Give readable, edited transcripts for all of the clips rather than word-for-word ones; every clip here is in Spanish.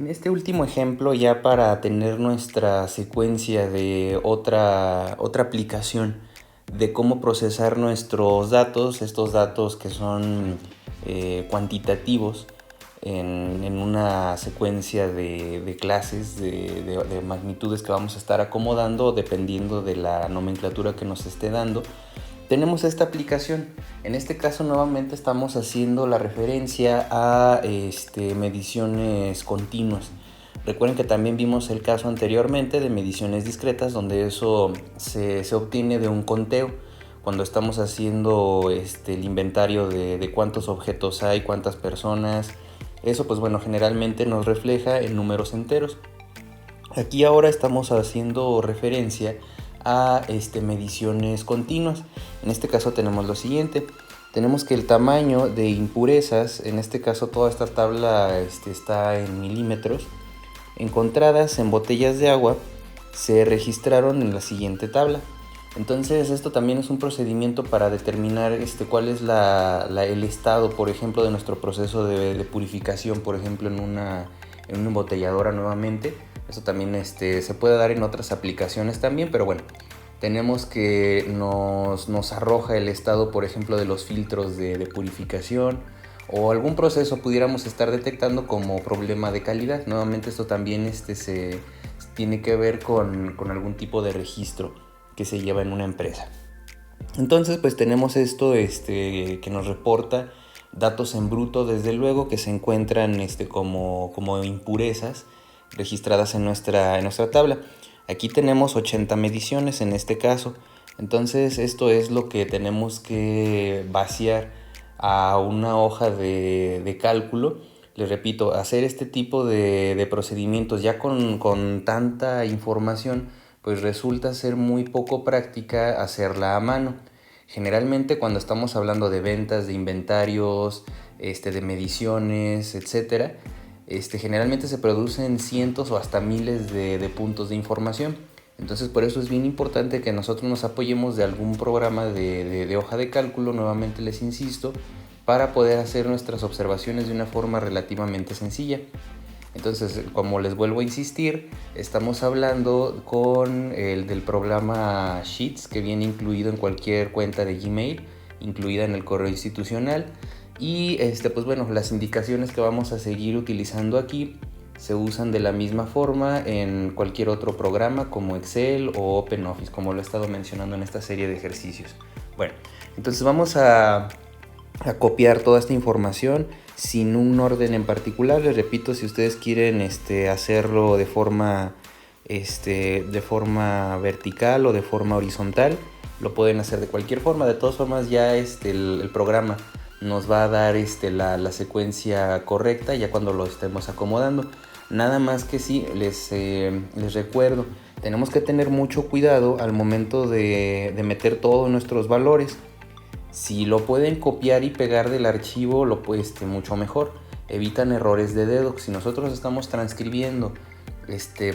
En este último ejemplo, ya para tener nuestra secuencia de otra aplicación de cómo procesar nuestros datos, estos datos que son cuantitativos en una secuencia de clases de magnitudes que vamos a estar acomodando dependiendo de la nomenclatura que nos esté dando. Tenemos esta aplicación. En este caso nuevamente estamos haciendo la referencia a mediciones continuas. Recuerden que también vimos el caso anteriormente de mediciones discretas, donde eso se obtiene de un conteo. Cuando estamos haciendo el inventario de cuántos objetos hay, cuántas personas, eso pues bueno, generalmente nos refleja en números enteros. Aquí ahora estamos haciendo referencia a mediciones continuas. En este caso tenemos lo siguiente. Tenemos que el tamaño de impurezas, en este caso toda esta tabla está en milímetros, encontradas en botellas de agua, se registraron en la siguiente tabla. Entonces esto también es un procedimiento para determinar cuál es el estado, por ejemplo, de nuestro proceso de purificación, por ejemplo, en una embotelladora nuevamente. Eso también se puede dar en otras aplicaciones también, pero bueno, tenemos que nos arroja el estado, por ejemplo, de los filtros de purificación o algún proceso pudiéramos estar detectando como problema de calidad. Nuevamente esto también se tiene que ver con algún tipo de registro que se lleva en una empresa. Entonces pues tenemos esto que nos reporta datos en bruto, desde luego, que se encuentran como impurezas registradas en nuestra tabla. Aquí tenemos 80 mediciones en este caso. Entonces esto es lo que tenemos que vaciar a una hoja de cálculo. Les repito, hacer este tipo de procedimientos ya con tanta información, pues resulta ser muy poco práctica hacerla a mano. Generalmente cuando estamos hablando de ventas, de inventarios, de mediciones, etcétera, generalmente se producen cientos o hasta miles de puntos de información. Entonces por eso es bien importante que nosotros nos apoyemos de algún programa de hoja de cálculo, nuevamente les insisto, para poder hacer nuestras observaciones de una forma relativamente sencilla. Entonces, como les vuelvo a insistir, estamos hablando con el del programa Sheets, que viene incluido en cualquier cuenta de Gmail, incluida en el correo institucional. Y pues bueno, las indicaciones que vamos a seguir utilizando aquí se usan de la misma forma en cualquier otro programa como Excel o OpenOffice, como lo he estado mencionando en esta serie de ejercicios. Bueno, entonces vamos a copiar toda esta información sin un orden en particular. Les repito, si ustedes quieren hacerlo de forma vertical o de forma horizontal, lo pueden hacer de cualquier forma. De todas formas, ya el programa nos va a dar la secuencia correcta ya cuando lo estemos acomodando. Nada más que sí, les recuerdo, tenemos que tener mucho cuidado al momento de meter todos nuestros valores. Si lo pueden copiar y pegar del archivo, mucho mejor. Evitan errores de dedo. Si nosotros estamos transcribiendo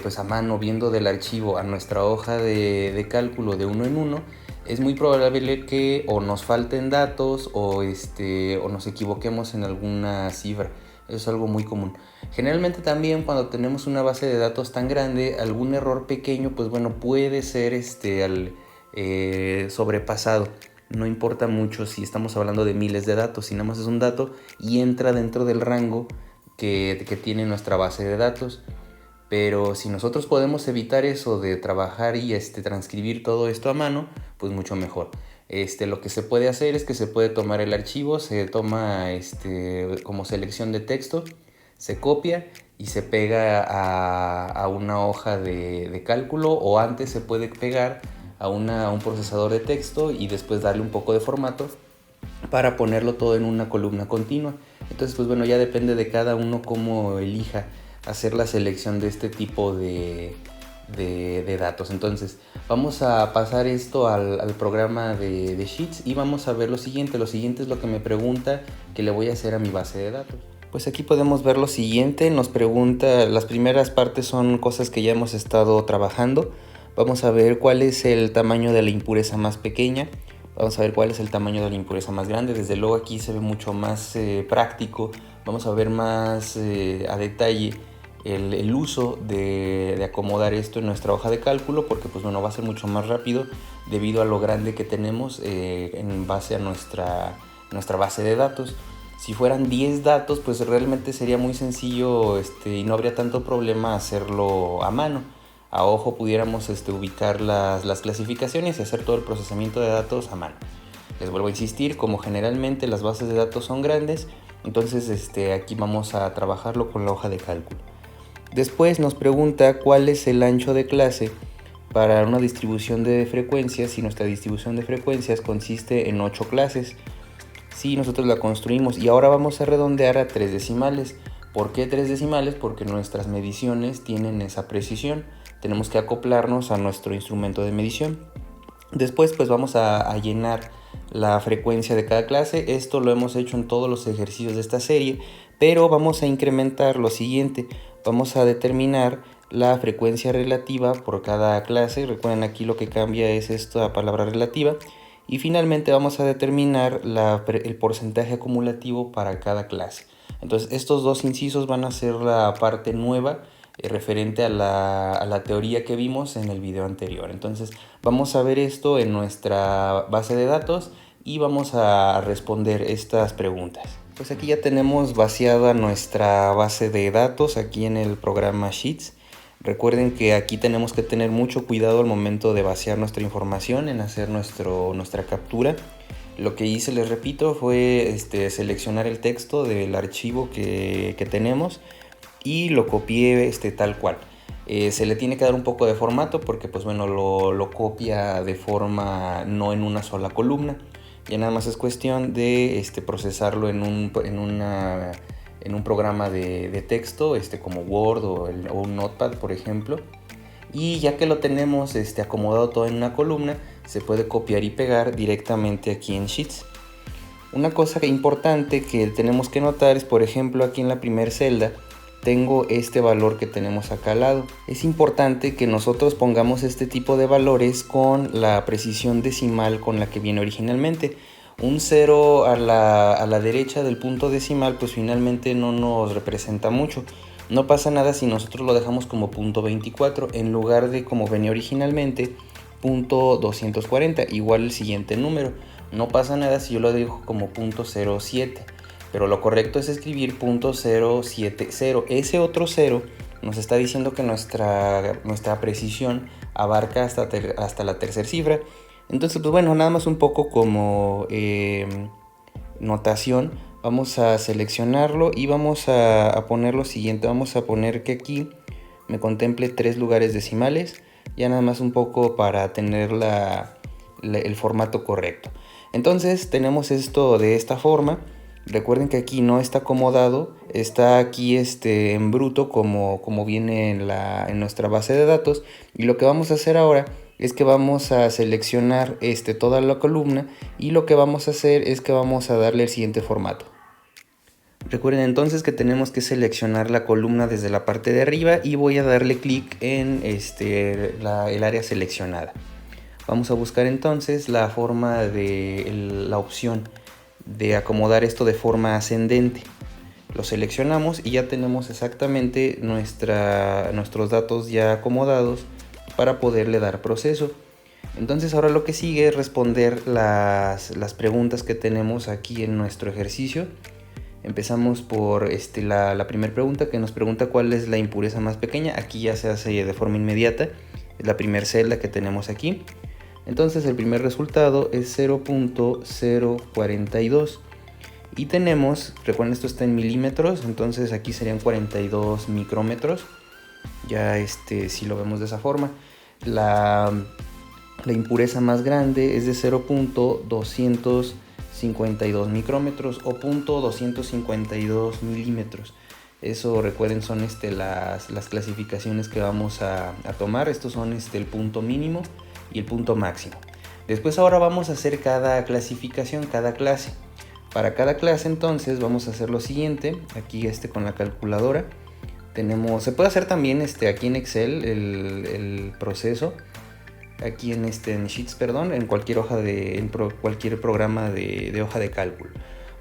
pues a mano, viendo del archivo a nuestra hoja de cálculo de uno en uno, es muy probable que o nos falten datos o nos equivoquemos en alguna cifra. Eso es algo muy común. Generalmente también cuando tenemos una base de datos tan grande, algún error pequeño pues bueno puede ser sobrepasado. No importa mucho si estamos hablando de miles de datos, si nada más es un dato y entra dentro del rango que tiene nuestra base de datos. Pero si nosotros podemos evitar eso de trabajar y transcribir todo esto a mano, pues mucho mejor. Lo que se puede hacer es que se puede tomar el archivo, se toma como selección de texto, se copia y se pega a una hoja de cálculo, o antes se puede pegar a un procesador de texto y después darle un poco de formato para ponerlo todo en una columna continua. Entonces pues bueno, ya depende de cada uno cómo elija hacer la selección de este tipo de datos. Entonces vamos a pasar esto al programa de Sheets y vamos a ver lo siguiente. Lo siguiente es lo que me pregunta que le voy a hacer a mi base de datos. Pues aquí podemos ver lo siguiente. Nos pregunta, las primeras partes son cosas que ya hemos estado trabajando. Vamos a ver cuál es el tamaño de la impureza más pequeña. Vamos a ver cuál es el tamaño de la impureza más grande. Desde luego aquí se ve mucho más práctico. Vamos a ver más a detalle el uso de acomodar esto en nuestra hoja de cálculo, porque pues bueno, va a ser mucho más rápido debido a lo grande que tenemos en base a nuestra base de datos. Si fueran 10 datos, pues realmente sería muy sencillo y no habría tanto problema hacerlo a mano. A ojo pudiéramos ubicar las clasificaciones y hacer todo el procesamiento de datos a mano. Les vuelvo a insistir, como generalmente las bases de datos son grandes, entonces aquí vamos a trabajarlo con la hoja de cálculo. Después nos pregunta cuál es el ancho de clase para una distribución de frecuencias, y nuestra distribución de frecuencias consiste en 8 clases. Si nosotros la construimos, y ahora vamos a redondear a 3 decimales. ¿Por qué 3 decimales? Porque nuestras mediciones tienen esa precisión. Tenemos que acoplarnos a nuestro instrumento de medición. Después pues vamos a llenar la frecuencia de cada clase. Esto lo hemos hecho en todos los ejercicios de esta serie, pero vamos a incrementar lo siguiente. Vamos a determinar la frecuencia relativa por cada clase. Recuerden, aquí lo que cambia es esta palabra relativa. Y finalmente vamos a determinar el porcentaje acumulativo para cada clase. Entonces estos dos incisos van a ser la parte nueva referente a la teoría que vimos en el video anterior. Entonces vamos a ver esto en nuestra base de datos y vamos a responder estas preguntas. Pues aquí ya tenemos vaciada nuestra base de datos aquí en el programa Sheets. Recuerden que aquí tenemos que tener mucho cuidado al momento de vaciar nuestra información, en hacer nuestra captura. Lo que hice, les repito, fue seleccionar el texto del archivo que tenemos y lo copié tal cual. Se le tiene que dar un poco de formato porque pues bueno, lo copia de forma no en una sola columna. Ya nada más es cuestión de procesarlo en un programa de texto como Word o un Notepad, por ejemplo. Y ya que lo tenemos acomodado todo en una columna, se puede copiar y pegar directamente aquí en Sheets. Una cosa importante que tenemos que notar es, por ejemplo, aquí en la primera celda tengo este valor que tenemos acá al lado. Es importante que nosotros pongamos este tipo de valores con la precisión decimal con la que viene originalmente. Un 0 a la derecha del punto decimal pues finalmente no nos representa mucho. No pasa nada si nosotros lo dejamos como punto 24 en lugar de como venía originalmente punto 240, igual el siguiente número. No pasa nada si yo lo dejo como punto 07, pero lo correcto es escribir punto 070. Ese otro 0 nos está diciendo que nuestra precisión abarca hasta la tercera cifra. Entonces pues bueno, nada más un poco como notación, vamos a seleccionarlo y vamos a poner lo siguiente. Vamos a poner que aquí me contemple 3 lugares decimales, ya nada más un poco para tener el formato correcto. Entonces tenemos esto de esta forma. Recuerden que aquí no está acomodado, está aquí en bruto como viene en nuestra base de datos. Y lo que vamos a hacer ahora es que vamos a seleccionar toda la columna, y lo que vamos a hacer es que vamos a darle el siguiente formato. Recuerden entonces que tenemos que seleccionar la columna desde la parte de arriba y voy a darle clic en el área seleccionada. Vamos a buscar entonces la forma la opción de acomodar esto de forma ascendente. Lo seleccionamos y ya tenemos exactamente nuestros datos ya acomodados para poderle dar proceso. Entonces ahora lo que sigue es responder las preguntas que tenemos aquí en nuestro ejercicio. Empezamos por la primera pregunta, que nos pregunta cuál es la impureza más pequeña. Aquí ya se hace de forma inmediata, es la primera celda que tenemos aquí. Entonces el primer resultado es 0.042 y tenemos, recuerden, esto está en milímetros, entonces aquí serían 42 micrómetros. Ya si lo vemos de esa forma, la impureza más grande es de 0.252 micrómetros o 0.252 milímetros. Eso, recuerden, son las clasificaciones que vamos a tomar. Estos son el punto mínimo y el punto máximo. Después ahora vamos a hacer cada clasificación, cada clase. Para cada clase entonces vamos a hacer lo siguiente. Aquí con la calculadora se puede hacer también aquí en Excel el proceso. Aquí en Sheets, en cualquier cualquier programa de hoja de cálculo.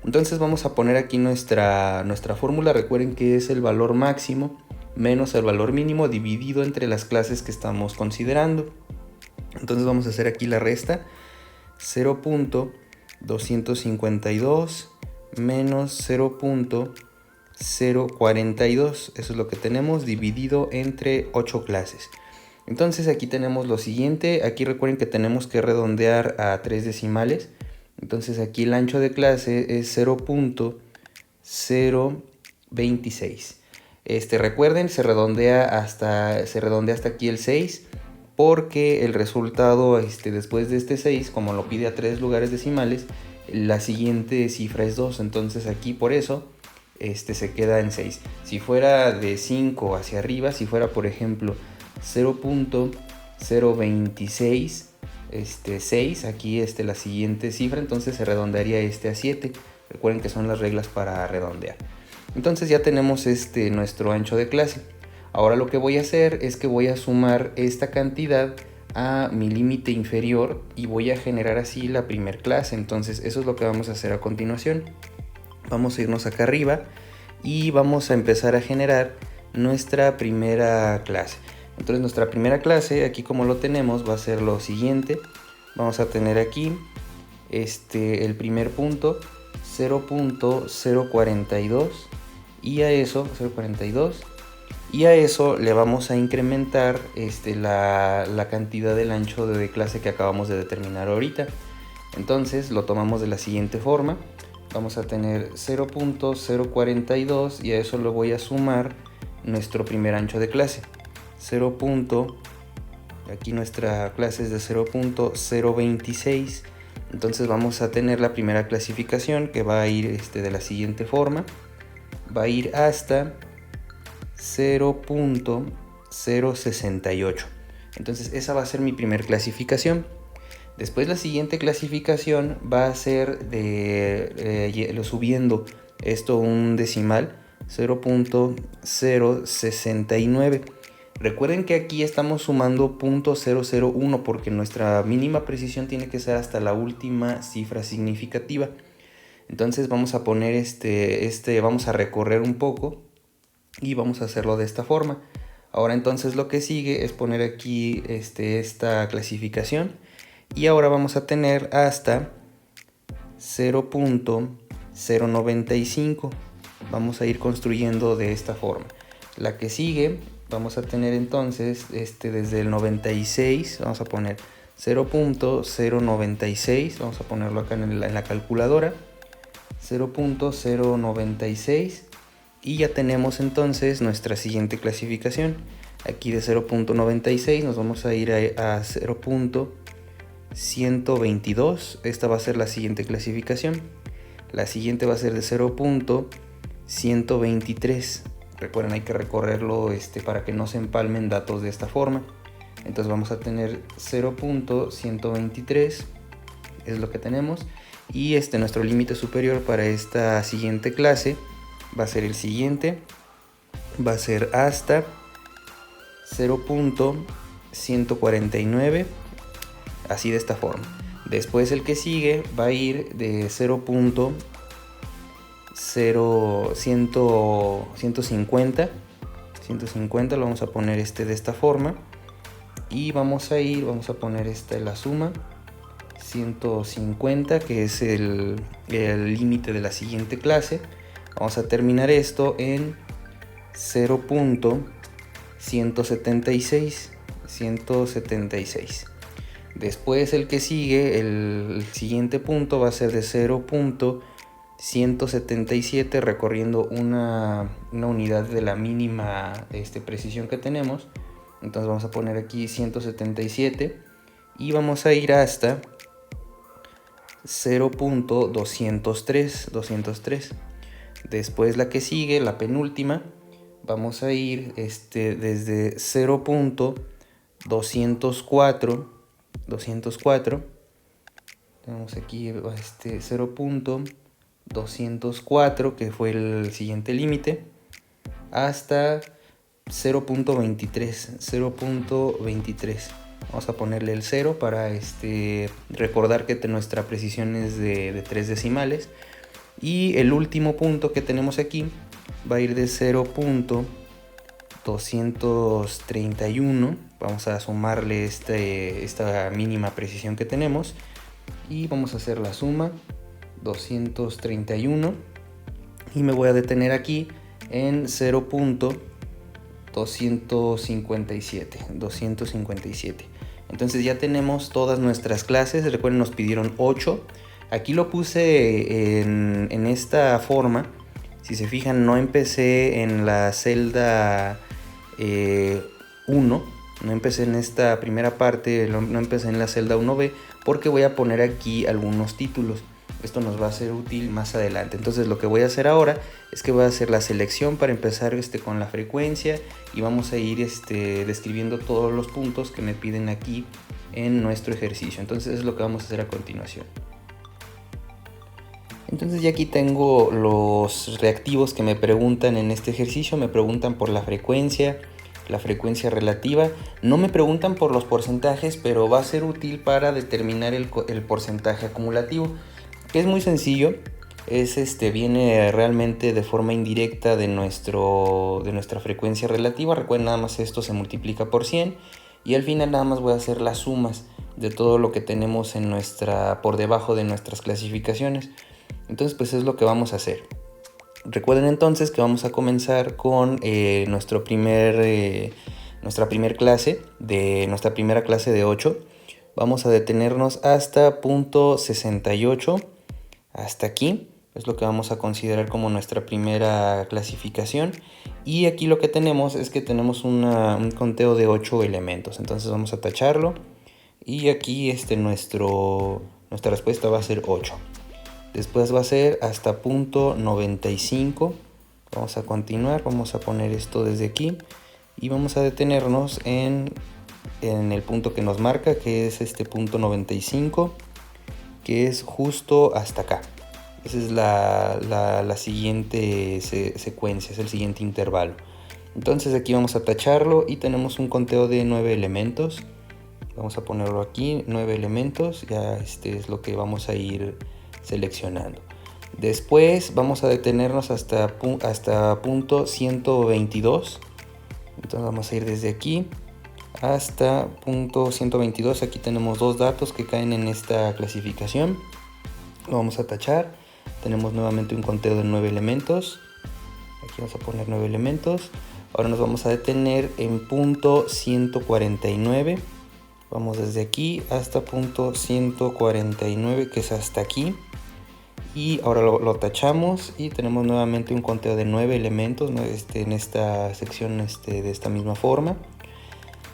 Entonces vamos a poner aquí nuestra fórmula. Recuerden que es el valor máximo menos el valor mínimo dividido entre las clases que estamos considerando. Entonces vamos a hacer aquí la resta. 0.252 menos 0.042. Eso es lo que tenemos dividido entre 8 clases. Entonces aquí tenemos lo siguiente. Aquí recuerden que tenemos que redondear a 3 decimales. Entonces aquí el ancho de clase es 0.026. Recuerden, se redondea hasta aquí el 6, porque el resultado después de este 6, como lo pide a 3 lugares decimales, la siguiente cifra es 2. Entonces aquí por eso se queda en 6. Si fuera de 5 hacia arriba, si fuera por ejemplo 0.026 6, aquí la siguiente cifra, entonces se redondearía a 7. Recuerden que son las reglas para redondear. Entonces ya tenemos nuestro ancho de clase. Ahora lo que voy a hacer es que voy a sumar esta cantidad a mi límite inferior y voy a generar así la primer clase. Entonces eso es lo que vamos a hacer a continuación. Vamos a irnos acá arriba y vamos a empezar a generar nuestra primera clase. Entonces nuestra primera clase, aquí como lo tenemos, va a ser lo siguiente. Vamos a tener aquí el primer punto, 0.042, y a eso 0.42, y a eso le vamos a incrementar la cantidad del ancho de clase que acabamos de determinar ahorita. Entonces lo tomamos de la siguiente forma. Vamos a tener 0.042 y a eso le voy a sumar nuestro primer ancho de clase. Aquí nuestra clase es de 0.026. Entonces vamos a tener la primera clasificación, que va a ir de la siguiente forma. Va a ir hasta 0.068. Entonces esa va a ser mi primer clasificación. Después la siguiente clasificación va a ser subiendo esto un decimal, 0.069. Recuerden que aquí estamos sumando 0.001 porque nuestra mínima precisión tiene que ser hasta la última cifra significativa. Entonces vamos a poner vamos a recorrer un poco y vamos a hacerlo de esta forma. Ahora entonces lo que sigue es poner aquí esta clasificación, y ahora vamos a tener hasta 0.095. Vamos a ir construyendo de esta forma. La que sigue vamos a tener entonces desde el 96, vamos a poner 0.096, vamos a ponerlo acá en la calculadora, 0.096, y ya tenemos entonces nuestra siguiente clasificación. Aquí de 0.96 nos vamos a ir a 0.122. Esta va a ser la siguiente clasificación. La siguiente va a ser de 0.123. Recuerden, hay que recorrerlo para que no se empalmen datos de esta forma. Entonces vamos a tener 0.123, es lo que tenemos. Y nuestro límite superior para esta siguiente clase va a ser el siguiente. Va a ser hasta 0.149, así de esta forma. Después el que sigue va a ir de 150, lo vamos a poner de esta forma, y vamos a poner la suma 150, que es el límite de la siguiente clase. Vamos a terminar esto en 0.176. Después el que sigue, el siguiente punto va a ser de 0.177, recorriendo una unidad de la mínima precisión que tenemos. Entonces vamos a poner aquí 177 y vamos a ir hasta 0.203. Después la que sigue, la penúltima, vamos a ir desde 0.204. Tenemos aquí 0.204, que fue el siguiente límite, hasta 0.23. Vamos a ponerle el 0 para recordar que nuestra precisión es de 3 decimales. Y el último punto que tenemos aquí va a ir de 0.205. 231. Vamos a sumarle esta mínima precisión que tenemos y vamos a hacer la suma. 231 y me voy a detener aquí en 0.257. Entonces ya tenemos todas nuestras clases. Recuerden, nos pidieron 8. Aquí lo puse en esta forma. Si se fijan, no empecé en la celda 1, no empecé en esta primera parte, no empecé en la celda 1B, porque voy a poner aquí algunos títulos. Esto nos va a ser útil más adelante. Entonces lo que voy a hacer ahora es que voy a hacer la selección para empezar con la frecuencia, y vamos a ir describiendo todos los puntos que me piden aquí en nuestro ejercicio. Entonces es lo que vamos a hacer a continuación. Entonces ya aquí tengo los reactivos que me preguntan en este ejercicio. Me preguntan por la frecuencia relativa. No me preguntan por los porcentajes, pero va a ser útil para determinar el porcentaje acumulativo, que es muy sencillo. Viene realmente de forma indirecta de nuestra frecuencia relativa. Recuerden, nada más esto se multiplica por 100 y al final nada más voy a hacer las sumas de todo lo que tenemos por debajo de nuestras clasificaciones. Entonces pues es lo que vamos a hacer. Recuerden entonces que vamos a comenzar con nuestra primera clase de 8. Vamos a detenernos hasta punto 68. Hasta aquí es lo que vamos a considerar como nuestra primera clasificación. Y aquí lo que tenemos es que tenemos un conteo de 8 elementos. Entonces vamos a tacharlo. Y aquí nuestra respuesta va a ser 8. Después va a ser hasta punto 95. Vamos a continuar, vamos a poner esto desde aquí y vamos a detenernos en el punto que nos marca, que es este punto 95, que es justo hasta acá. Esa es la siguiente secuencia, es el siguiente intervalo. Entonces aquí vamos a tacharlo y tenemos un conteo de 9 elementos. Vamos a ponerlo aquí, 9 elementos, ya es lo que vamos a ir seleccionando. Después vamos a detenernos hasta punto 122. Entonces vamos a ir desde aquí hasta punto 122. Aquí tenemos dos datos que caen en esta clasificación. Lo vamos a tachar. Tenemos nuevamente un conteo de 9 elementos. Aquí vamos a poner 9 elementos. Ahora nos vamos a detener en punto 149. Vamos desde aquí hasta punto 149, que es hasta aquí. Y ahora lo tachamos y tenemos nuevamente un conteo de 9 elementos en esta sección de esta misma forma.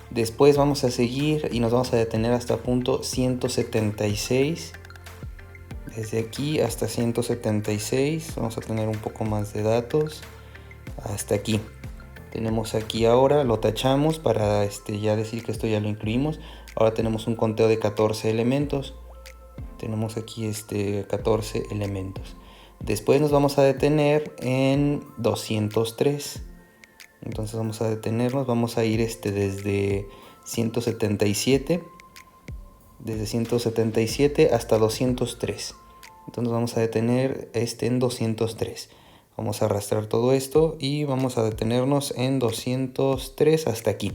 Después vamos a seguir y nos vamos a detener hasta punto 176. Desde aquí hasta 176 vamos a tener un poco más de datos. Hasta aquí. Tenemos aquí ahora, lo tachamos para ya decir que esto ya lo incluimos. Ahora tenemos un conteo de 14 elementos. Tenemos aquí 14 elementos. Después nos vamos a detener en 203. Entonces vamos a detenernos, vamos a ir desde 177. Desde 177 hasta 203. Entonces vamos a detener en 203. Vamos a arrastrar todo esto y vamos a detenernos en 203 hasta aquí.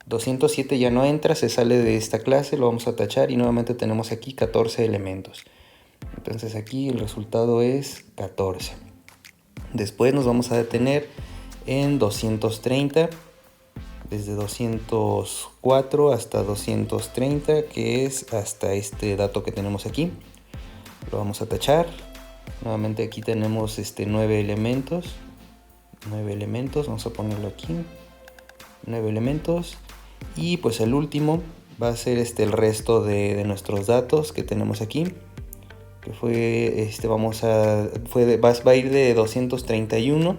207 ya no entra, se sale de esta clase, lo vamos a tachar y nuevamente tenemos aquí 14 elementos. Entonces aquí el resultado es 14. Después nos vamos a detener en 230, desde 204 hasta 230, que es hasta este dato que tenemos aquí. Lo vamos a tachar. Nuevamente aquí tenemos 9 elementos. 9 elementos, vamos a ponerlo aquí. 9 elementos. Y pues el último va a ser el resto de nuestros datos que tenemos aquí, que fue va a ir de 231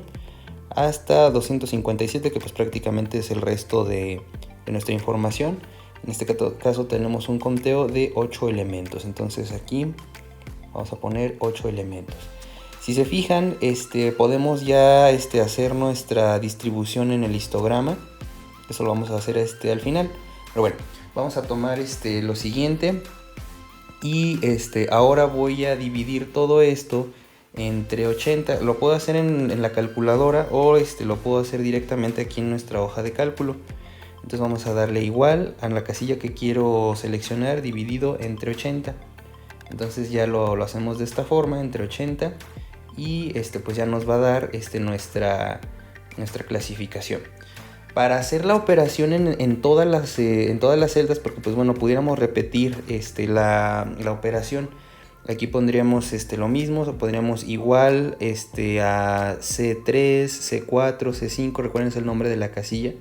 hasta 257, que pues prácticamente es el resto de nuestra información. En este caso tenemos un conteo de 8 elementos. Entonces aquí vamos a poner 8 elementos. Si se fijan, podemos ya hacer nuestra distribución en el histograma. Eso lo vamos a hacer al final. Pero bueno, vamos a tomar lo siguiente. Y ahora voy a dividir todo esto entre 80. Lo puedo hacer en la calculadora o lo puedo hacer directamente aquí en nuestra hoja de cálculo. Entonces vamos a darle igual a la casilla que quiero seleccionar dividido entre 80. Entonces ya lo hacemos de esta forma, entre 80, y pues ya nos va a dar nuestra clasificación. Para hacer la operación en todas las celdas, porque pues bueno, pudiéramos repetir la operación. Aquí pondríamos lo mismo, o pondríamos igual a C3, C4, C5, recuerden el nombre de la casilla.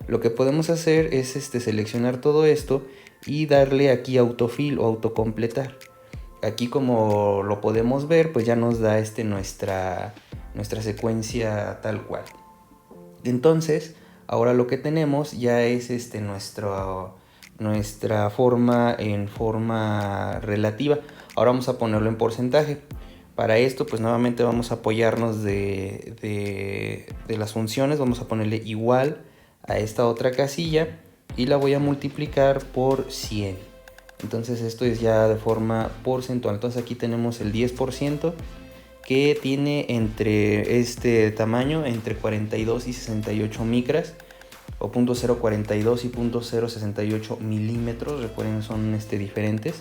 Lo que podemos hacer es seleccionar todo esto y darle aquí autofill o autocompletar. Aquí, como lo podemos ver, pues ya nos da nuestra secuencia tal cual. Entonces, ahora lo que tenemos ya es nuestra forma en forma relativa. Ahora vamos a ponerlo en porcentaje. Para esto, pues nuevamente vamos a apoyarnos de las funciones. Vamos a ponerle igual a esta otra casilla y la voy a multiplicar por 100. Entonces esto es ya de forma porcentual. Entonces aquí tenemos el 10%, que tiene entre este tamaño, entre 42 y 68 micras, o 0.042 y 0.068 milímetros. Recuerden, son diferentes.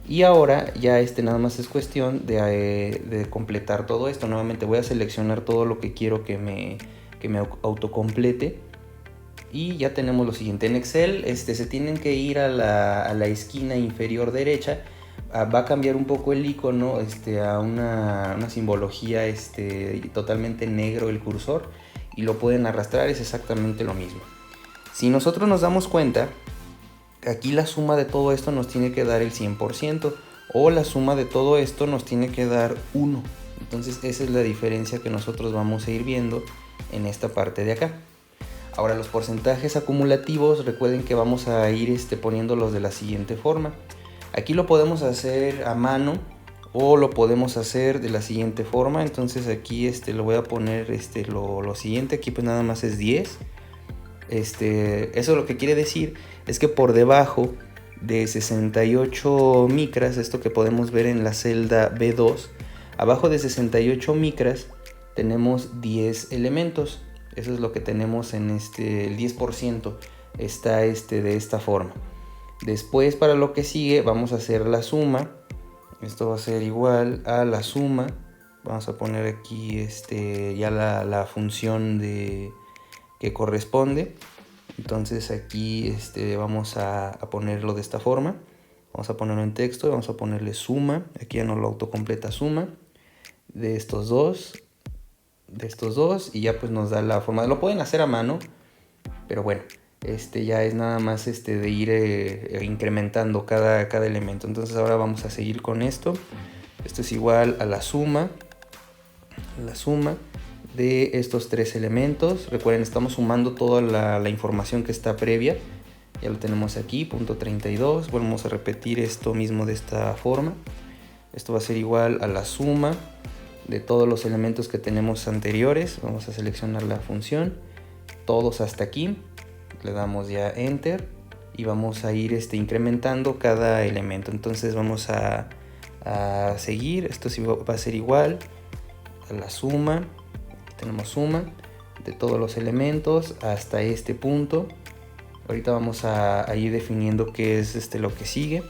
Y ahora ya nada más es cuestión de completar todo esto. Nuevamente voy a seleccionar todo lo que quiero que me autocomplete. Y ya tenemos lo siguiente. En Excel se tienen que ir a la esquina inferior derecha. Va a cambiar un poco el icono a una simbología totalmente negro el cursor, y lo pueden arrastrar. Es exactamente lo mismo. Si nosotros nos damos cuenta, aquí la suma de todo esto nos tiene que dar el 100%, o la suma de todo esto nos tiene que dar 1. Entonces esa es la diferencia que nosotros vamos a ir viendo en esta parte de acá. Ahora, los porcentajes acumulativos, recuerden que vamos a ir poniéndolos de la siguiente forma. Aquí lo podemos hacer a mano o lo podemos hacer de la siguiente forma. Entonces aquí lo voy a poner lo siguiente. Aquí pues nada más es 10. Eso lo que quiere decir es que por debajo de 68 micras, esto que podemos ver en la celda B2, abajo de 68 micras tenemos 10 elementos. Eso es lo que tenemos en el 10%, está de esta forma. Después, para lo que sigue, vamos a hacer la suma. Esto va a ser igual a la suma. Vamos a poner aquí ya la función que corresponde. Entonces aquí vamos a ponerlo de esta forma. Vamos a ponerlo en texto, vamos a ponerle suma. Aquí ya nos lo autocompleta, suma de estos dos, y ya pues nos da la forma. Lo pueden hacer a mano, pero bueno, ya es nada más de ir incrementando cada elemento. Entonces ahora vamos a seguir con esto. Esto es igual a la suma de estos tres elementos. Recuerden, estamos sumando toda la información que está previa. Ya lo tenemos aquí, punto 32. Volvemos a repetir esto mismo de esta forma. Esto va a ser igual a la suma de todos los elementos que tenemos anteriores. Vamos a seleccionar la función, todos hasta aquí. Le damos ya enter y vamos a ir incrementando cada elemento. Entonces vamos a seguir. Esto sí va a ser igual a la suma. Tenemos suma de todos los elementos hasta este punto. Ahorita vamos a ir definiendo qué es lo que sigue.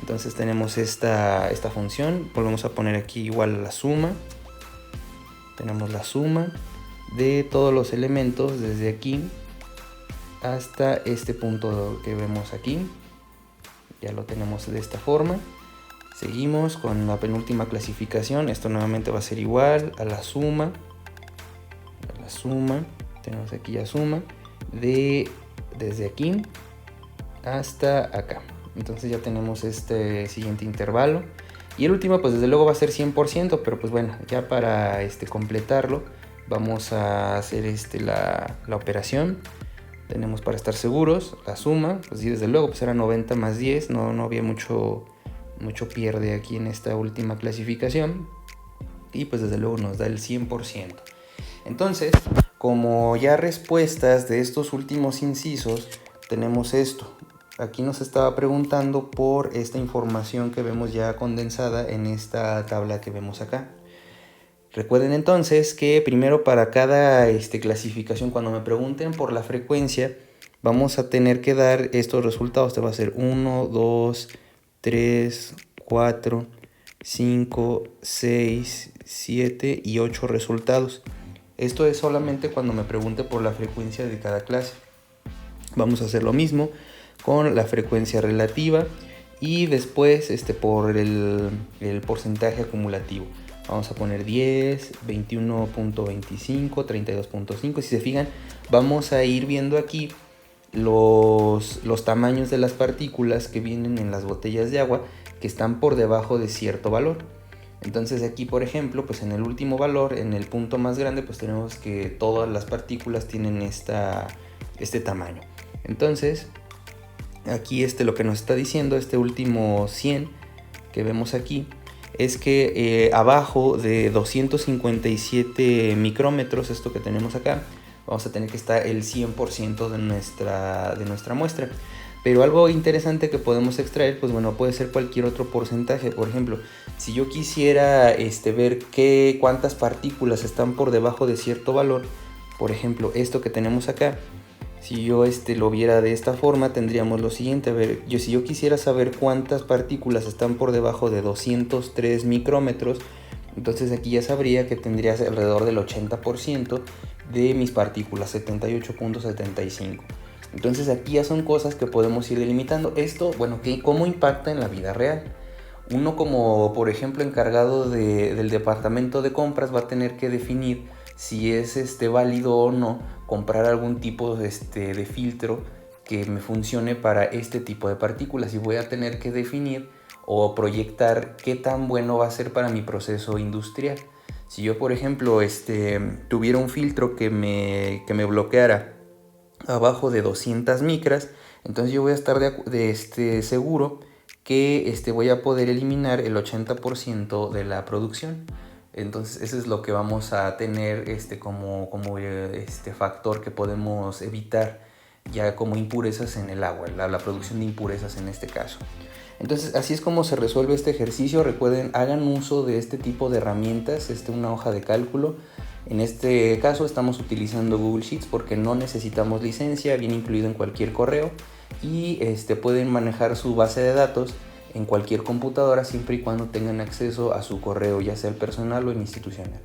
Entonces tenemos esta función. Volvemos a poner aquí igual a la suma. Tenemos la suma de todos los elementos desde aquí hasta este punto que vemos aquí. Ya lo tenemos de esta forma. Seguimos con la penúltima clasificación. Esto nuevamente va a ser igual a la suma. Tenemos aquí la suma desde aquí hasta acá. Entonces ya tenemos este siguiente intervalo. Y el último pues desde luego va a ser 100%, pero pues bueno, ya para completarlo vamos a hacer la operación. Tenemos, para estar seguros, la suma, pues sí, desde luego pues era 90 más 10, no había mucho pierde aquí en esta última clasificación. Y pues desde luego nos da el 100%. Entonces, como ya respuestas de estos últimos incisos, tenemos esto. Aquí nos estaba preguntando por esta información que vemos ya condensada en esta tabla que vemos acá. Recuerden entonces que primero para cada clasificación, cuando me pregunten por la frecuencia, vamos a tener que dar estos resultados. Te va a ser 1, 2, 3, 4, 5, 6, 7 y 8 resultados. Esto es solamente cuando me pregunte por la frecuencia de cada clase. Vamos a hacer lo mismo con la frecuencia relativa y después por el porcentaje acumulativo. Vamos a poner 10, 21.25, 32.5. Si se fijan, vamos a ir viendo aquí los tamaños de las partículas que vienen en las botellas de agua que están por debajo de cierto valor. Entonces aquí, por ejemplo, pues en el último valor, en el punto más grande, pues tenemos que todas las partículas tienen este tamaño. Entonces aquí lo que nos está diciendo este último 100 que vemos aquí es que abajo de 257 micrómetros, esto que tenemos acá, vamos a tener que estar el 100% de nuestra muestra. Pero algo interesante que podemos extraer, pues bueno, puede ser cualquier otro porcentaje. Por ejemplo, si yo quisiera ver cuántas partículas están por debajo de cierto valor, por ejemplo, esto que tenemos acá, si yo lo viera de esta forma, tendríamos lo siguiente. A ver, si yo quisiera saber cuántas partículas están por debajo de 203 micrómetros, entonces aquí ya sabría que tendría alrededor del 80% de mis partículas, 78.75. Entonces aquí ya son cosas que podemos ir delimitando. Esto, bueno, ¿cómo impacta en la vida real? Uno como, por ejemplo, encargado del departamento de compras va a tener que definir si es válido o no comprar algún tipo de filtro que me funcione para este tipo de partículas, y voy a tener que definir o proyectar qué tan bueno va a ser para mi proceso industrial. Si yo, por ejemplo, tuviera un filtro que me bloqueara abajo de 200 micras, entonces yo voy a estar seguro que voy a poder eliminar el 80% de la producción. Entonces eso es lo que vamos a tener como factor que podemos evitar ya como impurezas en el agua, la producción de impurezas en este caso. Entonces así es como se resuelve este ejercicio. Recuerden, hagan uso de este tipo de herramientas, una hoja de cálculo. En este caso estamos utilizando Google Sheets porque no necesitamos licencia, viene incluido en cualquier correo, y pueden manejar su base de datos en cualquier computadora siempre y cuando tengan acceso a su correo, ya sea el personal o el institucional.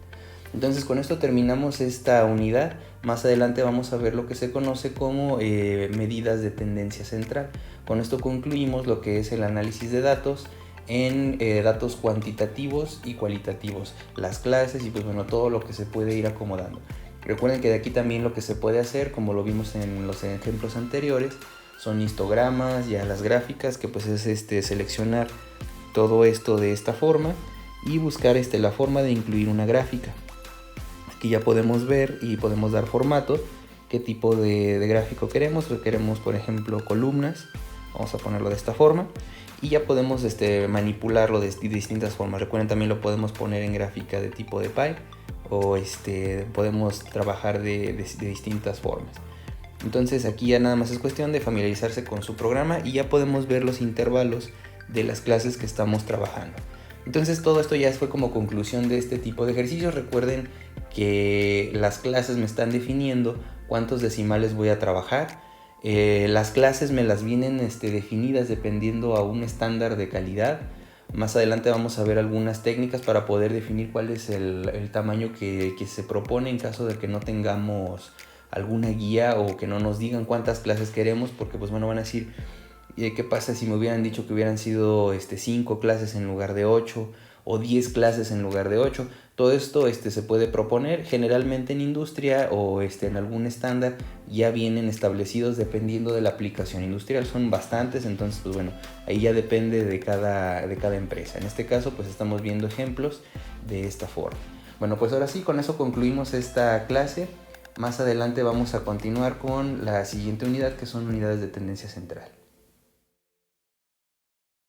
Entonces con esto terminamos esta unidad. Más adelante vamos a ver lo que se conoce como medidas de tendencia central. Con esto concluimos lo que es el análisis de datos en datos cuantitativos y cualitativos, las clases y pues bueno, todo lo que se puede ir acomodando. Recuerden que de aquí también lo que se puede hacer, como lo vimos en los ejemplos anteriores, son histogramas, ya las gráficas, que pues es seleccionar todo esto de esta forma y buscar la forma de incluir una gráfica. Aquí ya podemos ver y podemos dar formato, qué tipo de gráfico queremos. Queremos, por ejemplo, columnas, vamos a ponerlo de esta forma, y ya podemos manipularlo de distintas formas. Recuerden, también lo podemos poner en gráfica de tipo de pie, o podemos trabajar de distintas formas. Entonces aquí ya nada más es cuestión de familiarizarse con su programa y ya podemos ver los intervalos de las clases que estamos trabajando. Entonces todo esto ya fue como conclusión de este tipo de ejercicios. Recuerden que las clases me están definiendo cuántos decimales voy a trabajar. Las clases me las vienen definidas dependiendo a un estándar de calidad. Más adelante vamos a ver algunas técnicas para poder definir cuál es el tamaño que se propone en caso de que no tengamos alguna guía o que no nos digan cuántas clases queremos, porque pues bueno, van a decir, ¿qué pasa si me hubieran dicho que hubieran sido 5 clases en lugar de 8 o 10 clases en lugar de 8? Todo esto se puede proponer. Generalmente en industria o en algún estándar ya vienen establecidos dependiendo de la aplicación industrial. Son bastantes, entonces pues bueno, ahí ya depende de cada empresa. En este caso pues estamos viendo ejemplos de esta forma. Bueno, pues ahora sí, con eso concluimos esta clase. Más adelante vamos a continuar con la siguiente unidad, que son unidades de tendencia central.